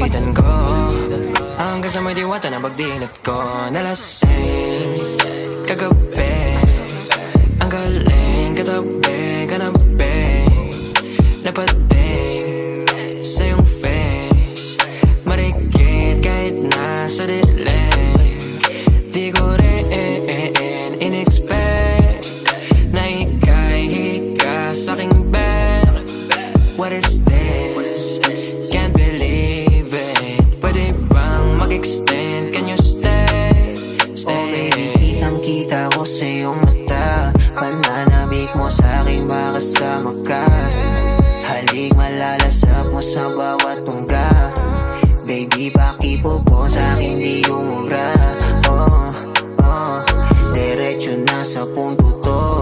pilitan ko hanggang sa may diwata na pagdilat ko. Nalasing kagabi, ang galing katabi, kanabi napating sa iyong face. Marikit kahit nasa dilim, di ko rin in-expect na ika'y hika sa'king bed. What is this? Can't believe it. Pwede bang mag-extend? Can you stay? Stay. Kitang-kita ko sa iyong mata, pananabik mo sa'king makasama ka. Halik malalasap mo sa bawat tungga. Baby, pakipo po sa'kin di umubra. Diretso na sa punto to.